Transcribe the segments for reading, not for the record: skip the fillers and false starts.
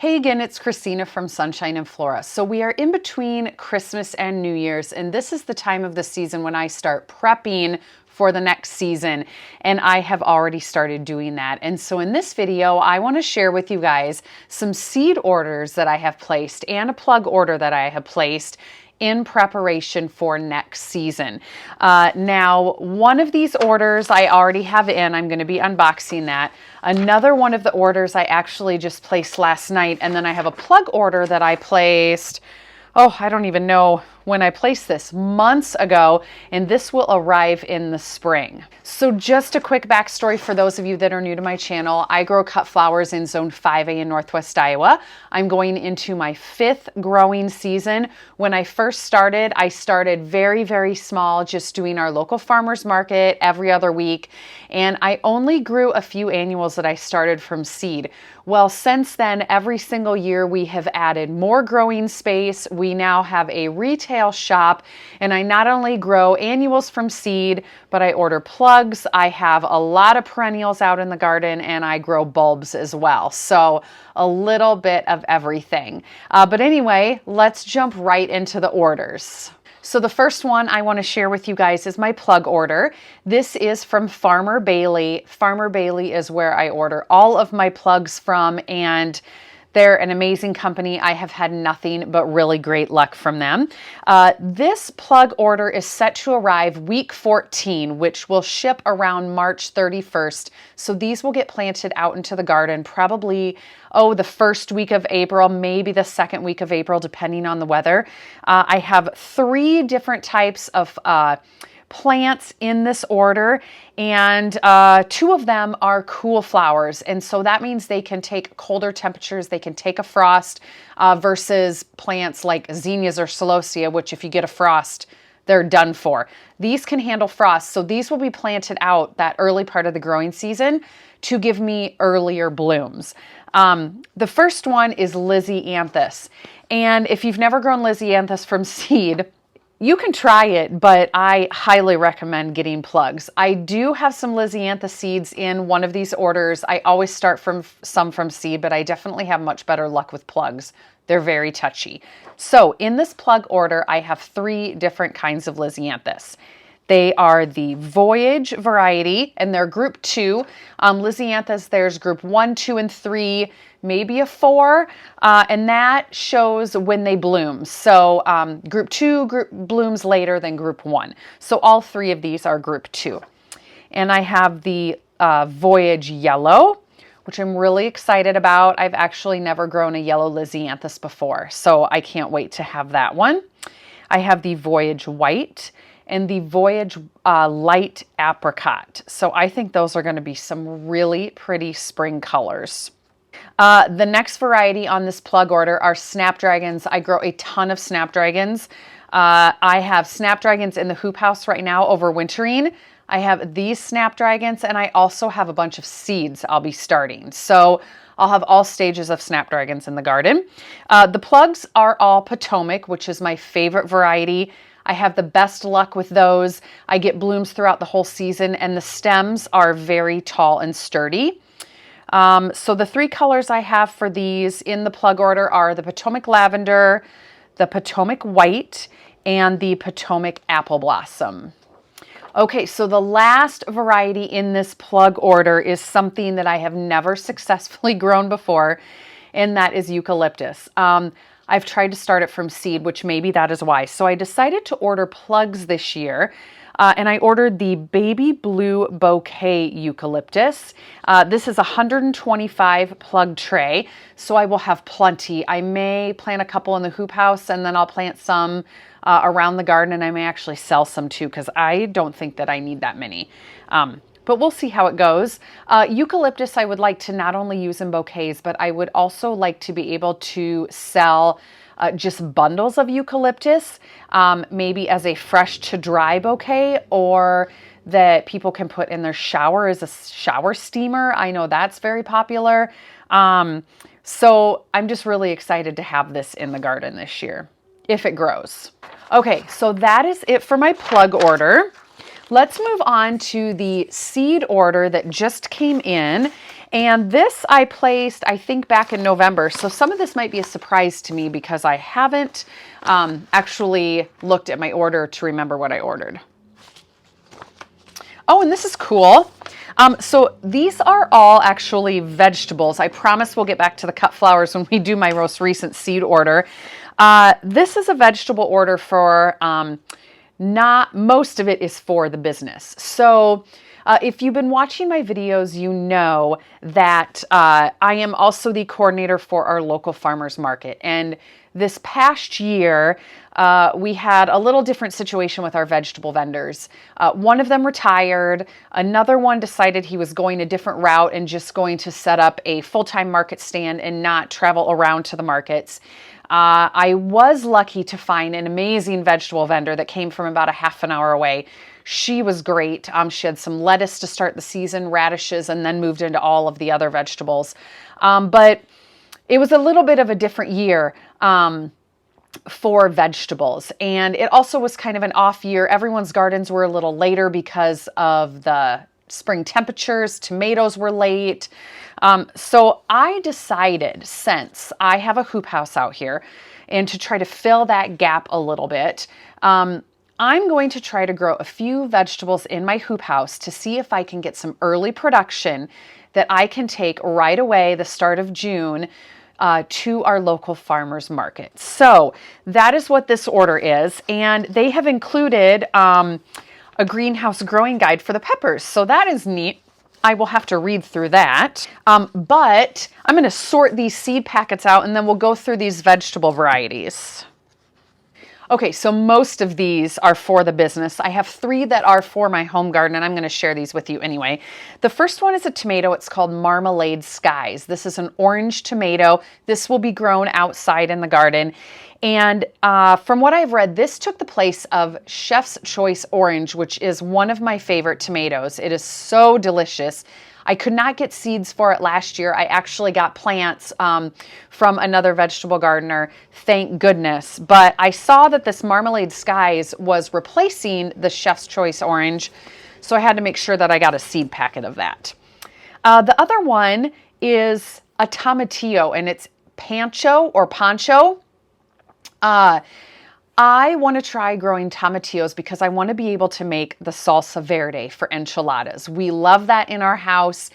Hey again, it's Christina from Sunshine and Flora. So we are in between Christmas and New Year's, and this is the time of the season when I start prepping for the next season, and I have already started doing that. And so in this video, I want to share with you guys some seed orders that I have placed and a plug order that I have placed in preparation for next season. Now, one of these orders I already have in. I'm going to be unboxing that. Another one of the orders I actually just placed last night, and then I have a plug order that I placed, I don't even know when I placed this, months ago, and this will arrive in the spring. So just a quick backstory for those of you that are new to my channel. I grow cut flowers in Zone 5A in Northwest Iowa. I'm going into my 5th growing season. When I first started, I started very, very small, just doing our local farmers market every other week, and I only grew a few annuals that I started from seed. Well, since then, every single year we have added more growing space. We now have a retail shop, and I not only grow annuals from seed, but I order plugs. I have a lot of perennials out in the garden, and I grow bulbs as well. So a little bit of everything. But anyway, let's jump right into the orders. So the first one I want to share with you guys is my plug order. This is from Farmer Bailey. Farmer Bailey is where I order all of my plugs from, and they're an amazing company. I have had nothing but really great luck from them. This plug order is set to arrive week 14, which will ship around March 31st. So these will get planted out into the garden probably, the first week of April, maybe the second week of April, depending on the weather. I have 3 different types of plants in this order, and 2 of them are cool flowers, and so that means they can take colder temperatures, they can take a frost, versus plants like zinnias or celosia, which if you get a frost, they're done for. These can handle frost, so these will be planted out that early part of the growing season to give me earlier blooms. The first one is Lisianthus, and if you've never grown Lisianthus from seed, you can try it, but I highly recommend getting plugs. I do have some Lisianthus seeds in one of these orders. I always start from some from seed, but I definitely have much better luck with plugs. They're very touchy. So in this plug order, I have 3 different kinds of Lisianthus. They are the Voyage variety, and they're group 2. Lisianthus, there's group 1, 2, and 3, maybe a 4, and that shows when they bloom. So group 2 blooms later than group 1. So all 3 of these are group 2. And I have the Voyage Yellow, which I'm really excited about. I've actually never grown a yellow Lisianthus before, so I can't wait to have that one. I have the Voyage White and the Voyage Light Apricot. So I think those are going to be some really pretty spring colors. The next variety on this plug order are snapdragons. I grow a ton of snapdragons. I have snapdragons in the hoop house right now overwintering. I have these snapdragons, and I also have a bunch of seeds I'll be starting. So I'll have all stages of snapdragons in the garden. The plugs are all Potomac, which is my favorite variety. I have the best luck with those. I get blooms throughout the whole season, and the stems are very tall and sturdy. So the 3 colors I have for these in the plug order are the Potomac Lavender, the Potomac White, and the Potomac Apple Blossom. Okay, so the last variety in this plug order is something that I have never successfully grown before, and that is eucalyptus. I've tried to start it from seed, which maybe that is why. So I decided to order plugs this year, and I ordered the Baby Blue Bouquet eucalyptus. This is a 125 plug tray, so I will have plenty. I may plant a couple in the hoop house, and then I'll plant some around the garden, and I may actually sell some too, because I don't think that I need that many. But we'll see how it goes. Eucalyptus I would like to not only use in bouquets, but I would also like to be able to sell just bundles of eucalyptus, maybe as a fresh to dry bouquet, or that people can put in their shower as a shower steamer. I know that's very popular. So I'm just really excited to have this in the garden this year, if it grows. Okay, so that is it for my plug order. Let's move on to the seed order that just came in, And this I placed, I think, back in November. So some of this might be a surprise to me because I haven't actually looked at my order to remember what I ordered. Oh, and this is cool. So these are all actually vegetables. I promise we'll get back to the cut flowers when we do my most recent seed order. This is a vegetable order for, not most of it is for the business. So if you've been watching my videos, you know that I am also the coordinator for our local farmers market. And this past year, we had a little different situation with our vegetable vendors. One of them retired. Another one decided he was going a different route and just going to set up a full-time market stand and not travel around to the markets. I was lucky to find an amazing vegetable vendor that came from about a half an hour away. She was great. She had some lettuce to start the season, radishes, and then moved into all of the other vegetables. But it was a little bit of a different year for vegetables. And it also was kind of an off year. Everyone's gardens were a little later because of the spring temperatures. Tomatoes were late. So I decided, since I have a hoop house out here, and to try to fill that gap a little bit, I'm going to try to grow a few vegetables in my hoop house to see if I can get some early production that I can take right away, the start of June, to our local farmers market. So that is what this order is. And they have included a greenhouse growing guide for the peppers. So that is neat. I will have to read through that. But I'm going to sort these seed packets out and then we'll go through these vegetable varieties. Okay, so most of these are for the business. I have 3 that are for my home garden, and I'm going to share these with you anyway. The first one is a tomato. It's called Marmalade Skies. This is an orange tomato. This will be grown outside in the garden. And from what I've read, this took the place of Chef's Choice Orange, which is one of my favorite tomatoes. It is so delicious. I could not get seeds for it last year. I actually got plants from another vegetable gardener, thank goodness. But I saw that this Marmalade Skies was replacing the Chef's Choice Orange, so I had to make sure that I got a seed packet of that. The other one is a tomatillo, and it's pancho or poncho. I want to try growing tomatillos because I want to be able to make the salsa verde for enchiladas. We love that in our house,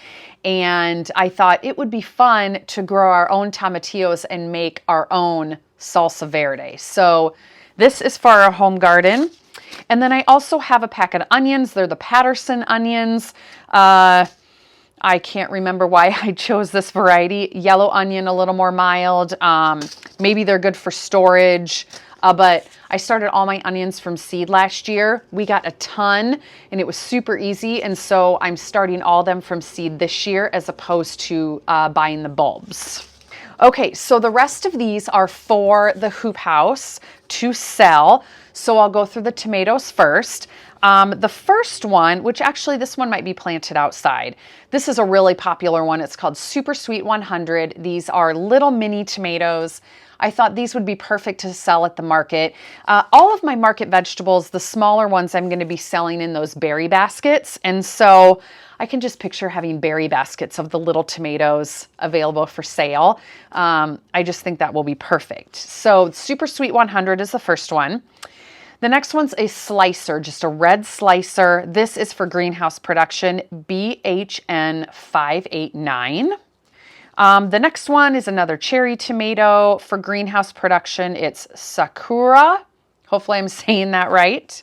and I thought it would be fun to grow our own tomatillos and make our own salsa verde. So this is for our home garden. And then I also have a packet of onions. They're the Patterson onions. I can't remember why I chose this variety. Yellow onion, a little more mild. Maybe they're good for storage. But I started all my onions from seed last year. We got a ton and it was super easy. And so I'm starting all them from seed this year as opposed to buying the bulbs. Okay, so the rest of these are for the hoop house to sell. So I'll go through the tomatoes first. The first one, which actually this one might be planted outside. This is a really popular one. It's called Super Sweet 100. These are little mini tomatoes. I thought these would be perfect to sell at the market. All of my market vegetables, the smaller ones, I'm going to be selling in those berry baskets. And so I can just picture having berry baskets of the little tomatoes available for sale. I just think that will be perfect. So Super Sweet 100 is the first one. The next one's a slicer, just a red slicer. This is for greenhouse production, BHN 589. The next one is another cherry tomato for greenhouse production. It's Sakura. Hopefully I'm saying that right.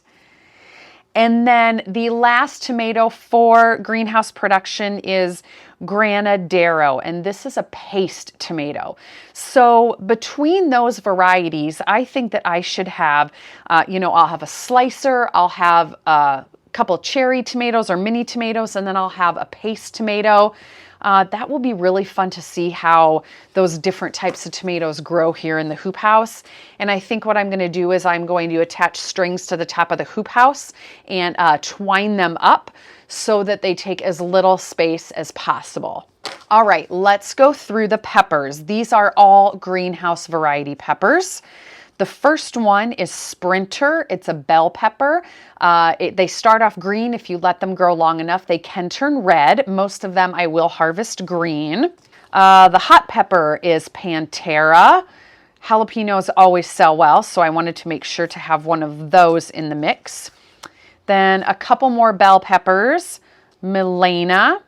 And then the last tomato for greenhouse production is Granadero, and this is a paste tomato. So between those varieties, I think that I should have, I'll have a slicer, I'll have a couple cherry tomatoes or mini tomatoes, and then I'll have a paste tomato. That will be really fun to see how those different types of tomatoes grow here in the hoop house. And I think what I'm going to do is I'm going to attach strings to the top of the hoop house and twine them up so that they take as little space as possible. All right, let's go through the peppers. These are all greenhouse variety peppers. The first one is Sprinter. It's a bell pepper. They start off green. If you let them grow long enough, they can turn red. Most of them I will harvest green. The hot pepper is Pantera. Jalapenos always sell well, so I wanted to make sure to have one of those in the mix. Then a couple more bell peppers, Milena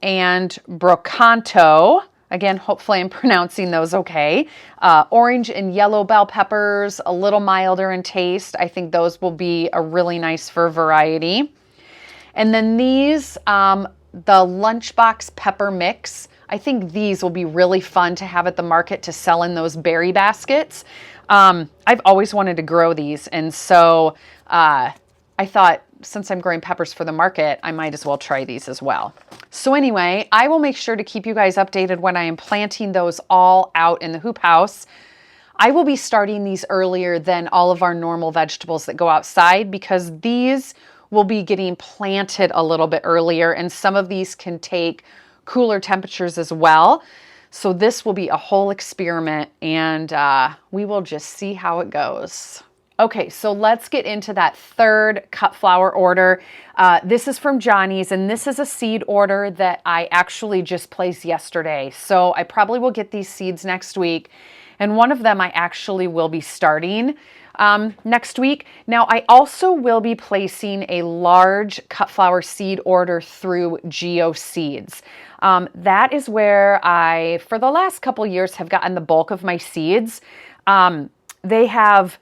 and Brocanto. Again, hopefully I'm pronouncing those okay. Orange and yellow bell peppers, a little milder in taste. I think those will be a really nice for variety. And then these, the Lunchbox Pepper Mix. I think these will be really fun to have at the market to sell in those berry baskets. I've always wanted to grow these, and so I thought, since I'm growing peppers for the market, I might as well try these as well. So anyway, I will make sure to keep you guys updated when I am planting those all out in the hoop house. I will be starting these earlier than all of our normal vegetables that go outside because these will be getting planted a little bit earlier, and some of these can take cooler temperatures as well. So this will be a whole experiment, and we will just see how it goes. Okay, so let's get into that third cut flower order. This is from Johnny's, and this is a seed order that I actually just placed yesterday. So I probably will get these seeds next week, and one of them I actually will be starting next week. Now, I also will be placing a large cut flower seed order through Geo Seeds. That is where I, for the last couple years, have gotten the bulk of my seeds. They have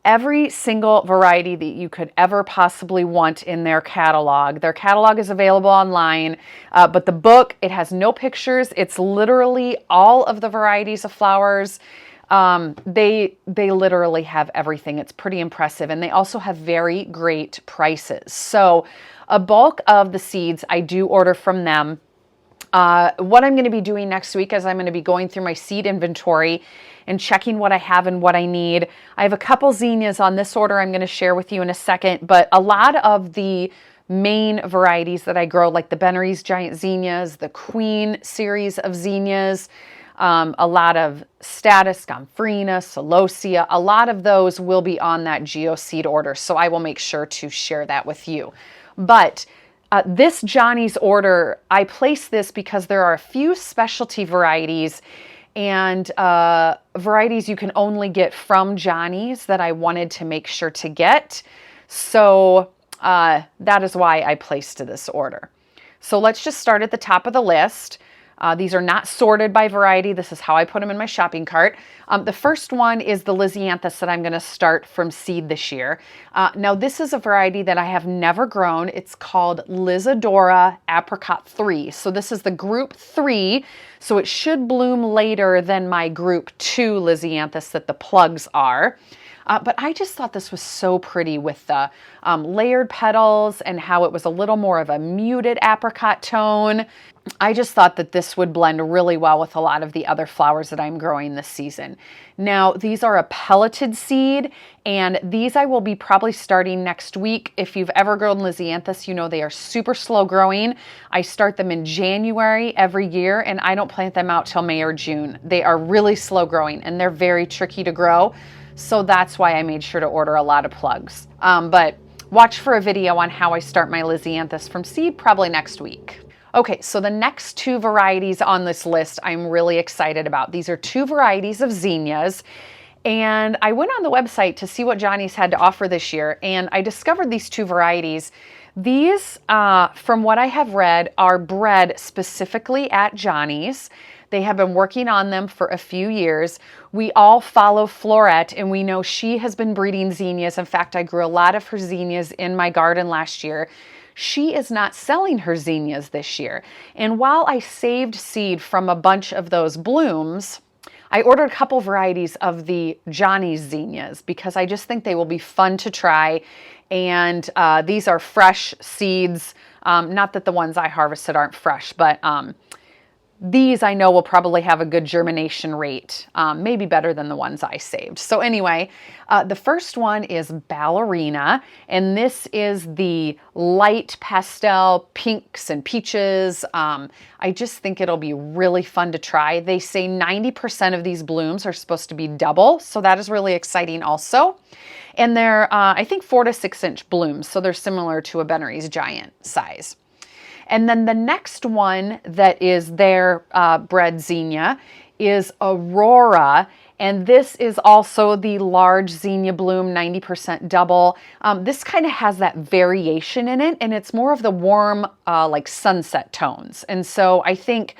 every single variety that you could ever possibly want in their catalog. Their catalog is available online, but the book, it has no pictures. It's literally all of the varieties of flowers. They literally have everything. It's pretty impressive. And they also have very great prices. So a bulk of the seeds I do order from them. What I'm going to be doing next week is I'm going to be going through my seed inventory and checking what I have and what I need. I have a couple zinnias on this order I'm going to share with you in a second, but a lot of the main varieties that I grow, like the Bennery's Giant Zinnias, the Queen series of zinnias, a lot of Status, Gomphrena, Celosia, a lot of those will be on that Geo Seed order, so I will make sure to share that with you. But this Johnny's order, I placed this because there are a few specialty varieties and varieties you can only get from Johnny's that I wanted to make sure to get. So that is why I placed this order. So let's just start at the top of the list. These are not sorted by variety. This is how I put them in my shopping cart. The first one is the Lisianthus that I'm going to start from seed this year. Now, this is a variety that I have never grown. It's called Lisadora Apricot 3. So this is the group 3. So it should bloom later than my group 2 Lisianthus that the plugs are. But I just thought this was so pretty with the layered petals and how it was a little more of a muted apricot tone. I just thought that this would blend really well with a lot of the other flowers that I'm growing this season. Now, these are a pelleted seed, and these I will be probably starting next week. If you've ever grown Lisianthus, you know they are super slow growing. I start them in January every year, and I don't plant them out till May or June. They are really slow growing, and they're very tricky to grow. So that's why I made sure to order a lot of plugs. But watch for a video on how I start my Lisianthus from seed probably next week. Okay, so the next two varieties on this list I'm really excited about. These are two varieties of zinnias, and I went on the website to see what Johnny's had to offer this year, and I discovered these two varieties. These, from what I have read, are bred specifically at Johnny's. They have been working on them for a few years. We all follow Flora, and we know she has been breeding zinnias. In fact, I grew a lot of her zinnias in my garden last year. She is not selling her zinnias this year. And while I saved seed from a bunch of those blooms, I ordered a couple varieties of the Johnny's zinnias because I just think they will be fun to try. And these are fresh seeds. Not that the ones I harvested aren't fresh, but These I know will probably have a good germination rate, maybe better than the ones I saved. So anyway, the first one is Ballerina, and this is the light pastel pinks and peaches. I just think it'll be really fun to try. They say 90% of these blooms are supposed to be double, so that is really exciting also. And they're, I think, 4 to 6 inch blooms, so they're similar to a Bennery's Giant size. And then the next one that is their bred zinnia is Aurora. And this is also the large zinnia bloom, 90% double. This kind of has that variation in it, and it's more of the warm, like sunset tones. And so I think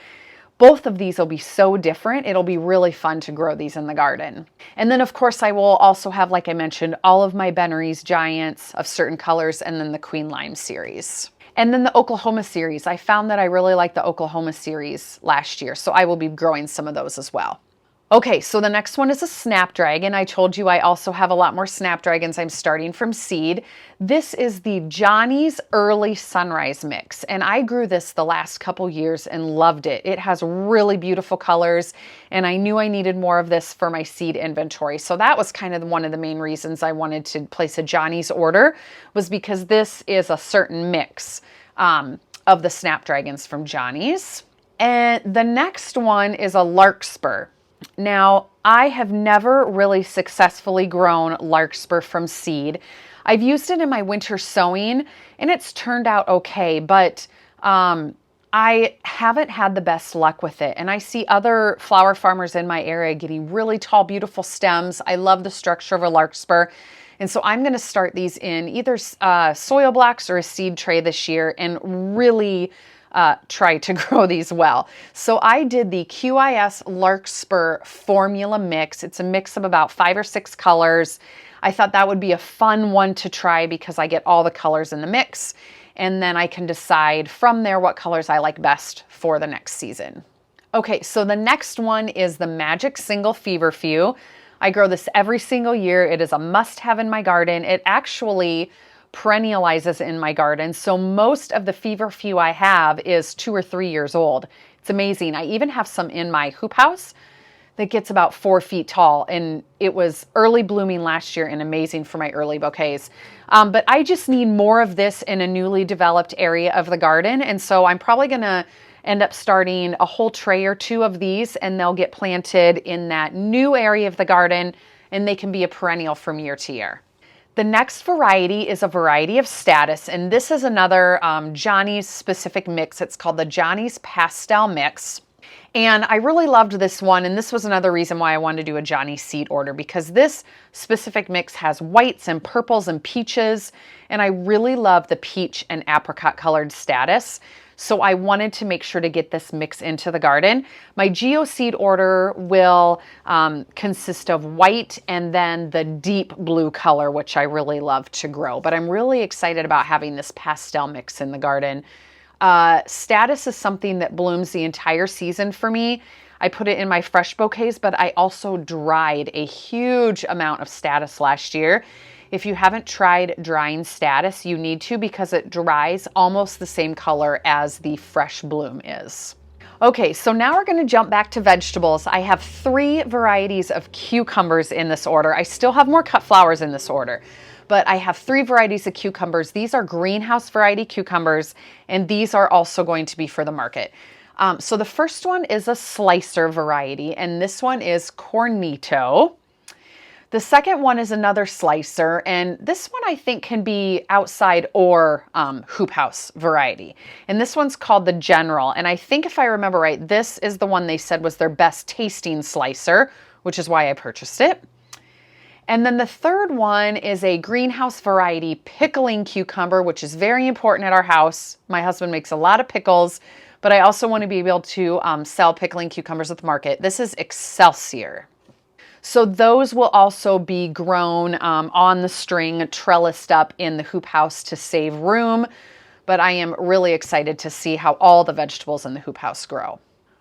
both of these will be so different. It'll be really fun to grow these in the garden. And then, of course, I will also have, like I mentioned, all of my Bennery's Giants of certain colors, and then the Queen Lime series. And then the Oklahoma series. I found that I really liked the Oklahoma series last year, so I will be growing some of those as well. Okay, so the next one is a Snapdragon. I told you I also have a lot more Snapdragons. I'm starting from seed. This is the Johnny's Early Sunrise Mix, and I grew this the last couple years and loved it. It has really beautiful colors, and I knew I needed more of this for my seed inventory. So that was kind of one of the main reasons I wanted to place a Johnny's order, was because this is a certain mix of the Snapdragons from Johnny's. And the next one is a Larkspur. Now, I have never really successfully grown Larkspur from seed. I've used it in my winter sowing, and it's turned out okay, but I haven't had the best luck with it. And I see other flower farmers in my area getting really tall, beautiful stems. I love the structure of a Larkspur. And so I'm going to start these in either soil blocks or a seed tray this year and really try to grow these well. So I did the QIS Larkspur formula mix. It's a mix of about 5 or 6 colors. I thought that would be a fun one to try because I get all the colors in the mix, and then I can decide from there what colors I like best for the next season. Okay, so the next one is the Magic Single Feverfew. I grow this every single year. It is a must-have in my garden. It actually perennializes in my garden. So most of the feverfew I have is 2 or 3 years old. It's amazing. I even have some in my hoop house that gets about 4 feet tall, and it was early blooming last year and amazing for my early bouquets. But I just need more of this in a newly developed area of the garden, and so I'm probably gonna end up starting a whole tray or 2 of these, and they'll get planted in that new area of the garden, and they can be a perennial from year to year. The next variety is a variety of status, and this is another Johnny's specific mix. It's called the Johnny's Pastel Mix. And I really loved this one, and this was another reason why I wanted to do a Johnny seed order, because this specific mix has whites and purples and peaches, and I really love the peach and apricot colored status. So I wanted to make sure to get this mix into the garden. My Geo seed order will consist of white and then the deep blue color, which I really love to grow. But I'm really excited about having this pastel mix in the garden. Status is something that blooms the entire season for me. I put it in my fresh bouquets, but I also dried a huge amount of status last year. If you haven't tried drying status, you need to, because it dries almost the same color as the fresh bloom is. Okay, so now we're going to jump back to vegetables. I have 3 varieties of cucumbers in this order. I still have more cut flowers in this order, but I have 3 varieties of cucumbers. These are greenhouse variety cucumbers, and these are also going to be for the market. So the first one is a slicer variety, and this one is Cornito. The second one is another slicer, and this one I think can be outside or hoop house variety. And this one's called the General, and I think if I remember right, this is the one they said was their best tasting slicer, which is why I purchased it. And then the third one is a greenhouse variety pickling cucumber, which is very important at our house. My husband makes a lot of pickles, but I also want to be able to sell pickling cucumbers at the market. This is Excelsior. So those will also be grown on the string, trellised up in the hoop house to save room. But I am really excited to see how all the vegetables in the hoop house grow.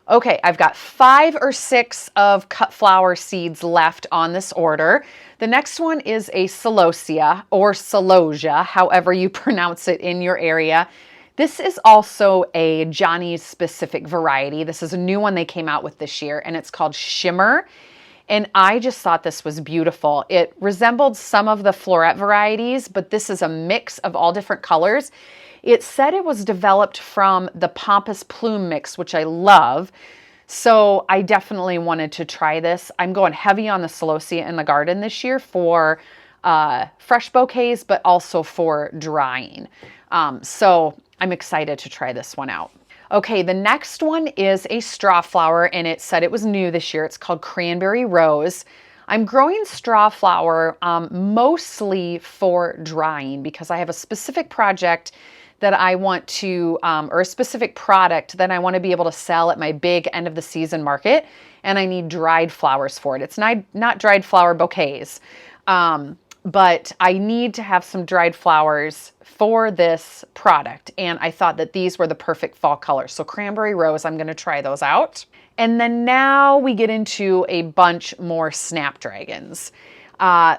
Okay, I've got 5 or 6 of cut flower seeds left on this order. The next one is a celosia or celosia, however you pronounce it in your area. This is also a Johnny's specific variety. This is a new one they came out with this year, and it's called Shimmer. And I just thought this was beautiful. It resembled some of the Florette varieties, but this is a mix of all different colors. It said it was developed from the Pampas Plume mix, which I love. So I definitely wanted to try this. I'm going heavy on the celosia in the garden this year for fresh bouquets, but also for drying. So I'm excited to try this one out. Okay, the next one is a straw flower, and it said it was new this year. It's called Cranberry Rose. I'm growing straw flower mostly for drying because I have a specific project that I want to, or a specific product that I want to be able to sell at my big end of the season market, and I need dried flowers for it. It's not dried flower bouquets, but I need to have some dried flowers for this product, and I thought that these were the perfect fall colors. So Cranberry Rose, I'm going to try those out. And then now we get into a bunch more Snapdragons.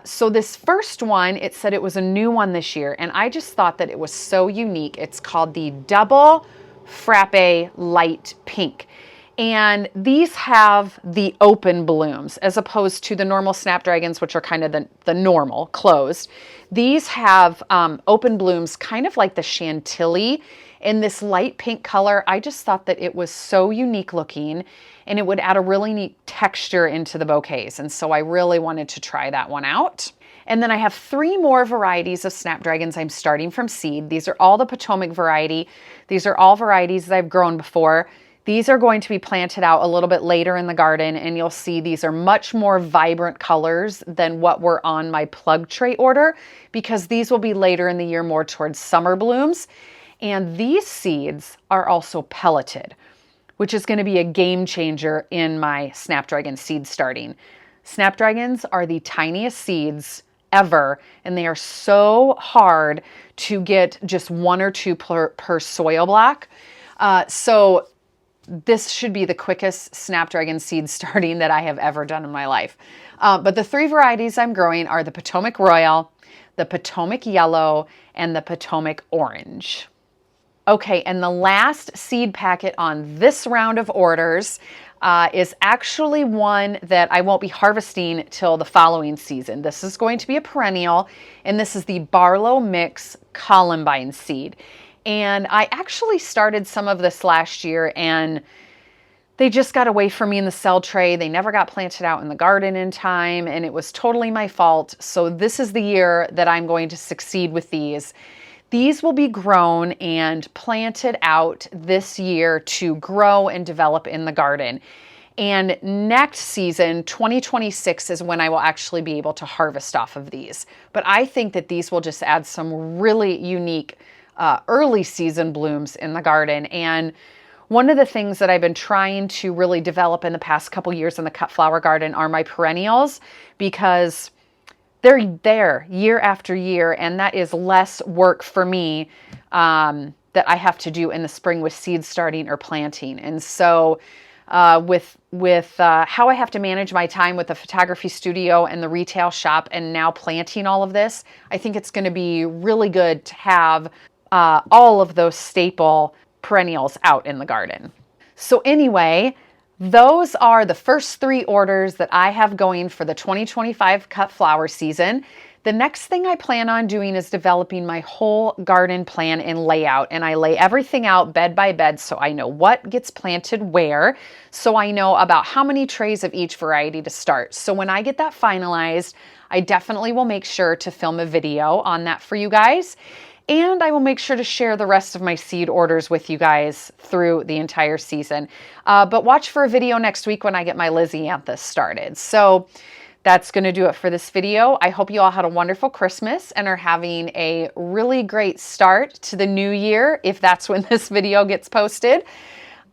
So this first one, it said it was a new one this year, and I just thought that it was so unique. It's called the Double Frappe Light Pink. And these have the open blooms as opposed to the normal Snapdragons, which are kind of the normal, closed. These have open blooms, kind of like the Chantilly in this light pink color. I just thought that it was so unique looking, and it would add a really neat texture into the bouquets. And so I really wanted to try that one out. And then I have 3 more varieties of Snapdragons I'm starting from seed. These are all the Potomac variety. These are all varieties that I've grown before. These are going to be planted out a little bit later in the garden, and you'll see these are much more vibrant colors than what were on my plug tray order, because these will be later in the year, more towards summer blooms. And these seeds are also pelleted, which is going to be a game changer in my Snapdragon seed starting. Snapdragons are the tiniest seeds ever, and they are so hard to get just 1 or 2 per soil block. So this should be the quickest Snapdragon seed starting that I have ever done in my life. But the 3 varieties I'm growing are the Potomac Royal, the Potomac Yellow, and the Potomac Orange. Okay, and the last seed packet on this round of orders is actually one that I won't be harvesting till the following season. This is going to be a perennial, and this is the Barlow Mix Columbine seed. And I actually started some of this last year, and they just got away from me in the cell tray. They never got planted out in the garden in time, and it was totally my fault. So this is the year that I'm going to succeed with these. These will be grown and planted out this year to grow and develop in the garden. And next season, 2026, is when I will actually be able to harvest off of these. But I think that these will just add some really unique early season blooms in the garden. And one of the things that I've been trying to really develop in the past couple years in the cut flower garden are my perennials, because they're there year after year, and that is less work for me that I have to do in the spring with seed starting or planting. And so with how I have to manage my time with the photography studio and the retail shop and now planting all of this, I think it's going to be really good to have all of those staple perennials out in the garden. So anyway, those are the first 3 orders that I have going for the 2025 cut flower season. The next thing I plan on doing is developing my whole garden plan and layout, and I lay everything out bed by bed so I know what gets planted where, so I know about how many trays of each variety to start. So when I get that finalized, I definitely will make sure to film a video on that for you guys. And I will make sure to share the rest of my seed orders with you guys through the entire season. But watch for a video next week when I get my Lysianthus started. So that's going to do it for this video. I hope you all had a wonderful Christmas and are having a really great start to the new year, if that's when this video gets posted.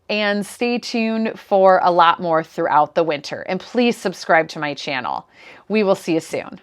And stay tuned for a lot more throughout the winter. And please subscribe to my channel. We will see you soon.